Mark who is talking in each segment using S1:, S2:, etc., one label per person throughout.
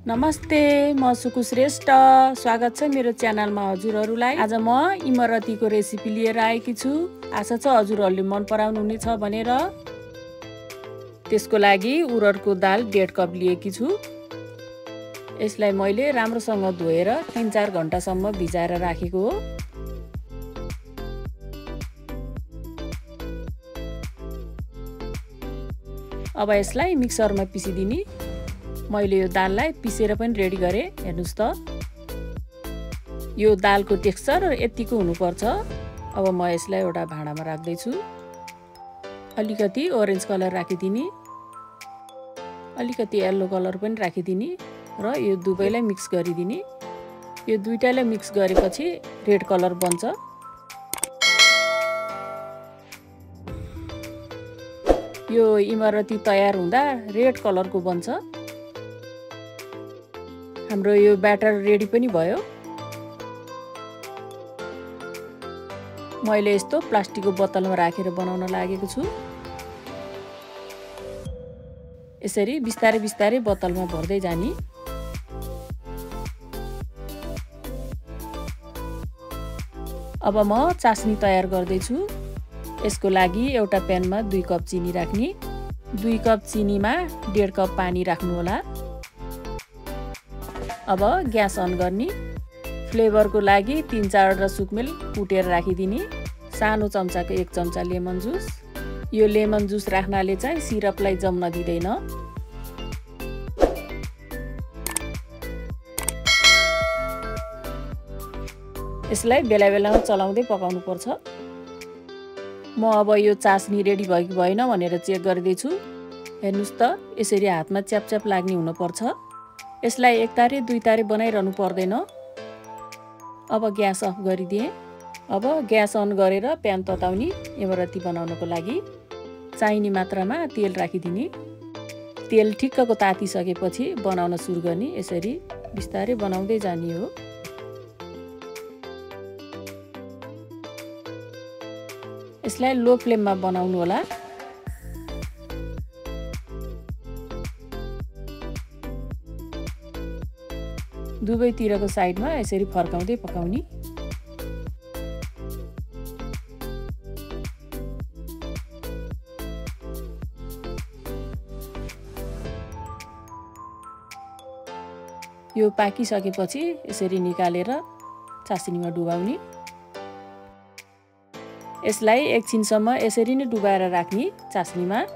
S1: नमस्ते, म सुकु श्रेष्ठ। स्वागत छ मेरो च्यानलमा हजुरहरूलाई। आज म इमरतीको रेसिपी लिएर आएकी छु। आशा छ हजुरहरूले मन पराउनुहुनेछ भनेर। त्यसको लागि उरदको दाल 1.5 कप लिएकी छु। यसलाई मैले राम्रोसँग धोएर 3-4 घण्टासम्म भिजाएर राखेको हो। अब यसलाई मिक्सरमा पिसिदिने। मैले यो दाललाई पिसेर पनि रेडी गरे। हेर्नुस् त, यो दालको टेक्सचर यतिको हुनुपर्छ। अब म यसलाई एउटा भाँडामा राख्दै छु। अलिकति ओरेन्ज कलर राखिदिने, अलिकति येलो कलर पनि राखिदिने र यो दुवैलाई मिक्स गरिदिने। यो दुईटालाई मिक्स गरेपछि रेड कलर बन्छ। यो इमरती तयार हुँदा रेड कलरको बन्छ। हाम्रो यो ब्याटर रेडी पनि भयो। मैले यस्तो प्लास्टिकको बोतलमा राखेर बनाउन लागेको छु। यसरी बिस्तारै बिस्तारै बोतलमा भर्दै जाने। अब म चास्नी तयार गर्दै छु। यसको लागि एउटा प्यानमा 2 कप चिनी राख्ने। 2 कप चिनीमा 1.5 कप पानी राख्नु होला। अब ग्यास अन गर्ने। फ्लेभरको लागि 3-4 सुकमेल कुटेर राखिदिने। सानो चम्चाको 1 चम्चा लेमन जुस। यो लेमन जुस राख्नाले चाहिँ सिरपलाई जम्न दिँदैन। यसलाई बेला बेलामा चलाउँदै पकाउनु पर्छ। म अब यो चास्नी रेडी भयो कि भएन भनेर चेक गर्दैछु। हेर्नुस् त, यसरी हातमा च्यापच्याप लाग्ने हुनुपर्छ। यसलाई 1 तारे 2 तारे बनाइरहनु पर्दैन। अब ग्यास अफ गरिदिएँ। अब ग्यास अन गरेर प्यान तताउने। इमरती बनाउनको लागि चाहिने मात्रामा तेल राखिदिने। तेल ठिक्कको तातिसकेपछि बनाउन सुरु गर्ने। यसरी बिस्तारै बनाउँदै जाने हो। यसलाई लो फ्लेममा बनाउनु होला। दुवैतिरको साइडमा यसरी फर्काउँदै पकाउने। यो पाकिसकेपछि यसरी निकालेर चास्नीमा डुबाउने। यसलाई एकछिनसम्म यसरी नै डुबाएर राख्ने चास्नीमा।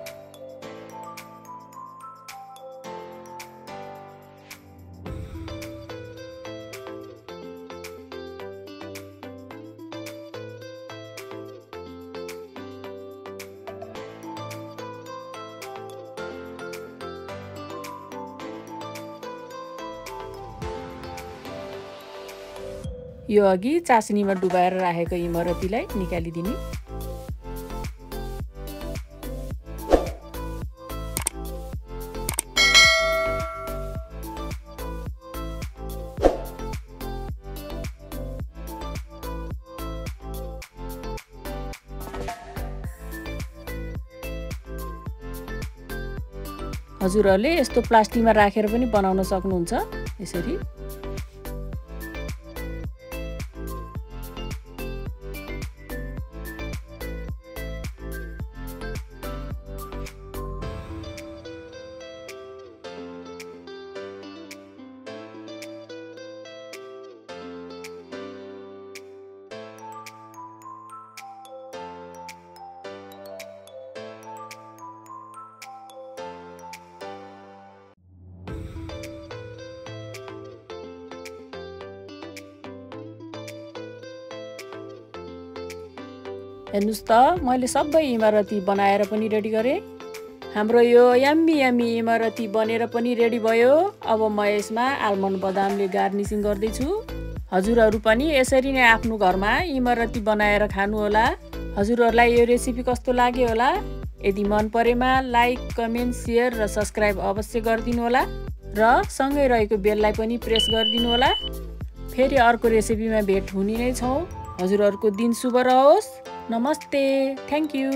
S1: यो अघि चास्नीमा डुबाएर राखेको इमरतीलाई निकालिदिने। हजुरहरूले यस्तो प्लास्टिकमा राखेर पनि बनाउन सक्नुहुन्छ। यसरी हेर्नुस् त, मैले सबै इमरती बनाएर पनि रेडी गरेँ। हाम्रो यो यम्मी यम्मी इमरती बनेर पनि रेडी भयो। अब म यसमा आल्मन्ड बदामले गार्निसिङ गर्दैछु। हजुरहरू पनि यसरी नै आफ्नो घरमा इमरती बनाएर खानु होला। हजुरहरूलाई यो रेसिपी कस्तो लाग्यो होला? यदि मन परेमा लाइक, कमेन्ट, सेयर र सब्स्क्राइब अवश्य गरिदिनु होला र सँगै रहेको बेललाई पनि प्रेस गरिदिनु होला। फेरि अर्को रेसिपीमा भेट हुने नै छौँ। हजुरहरूको दिन शुभ रहोस्। नमस्ते, थ्याङ्क यू।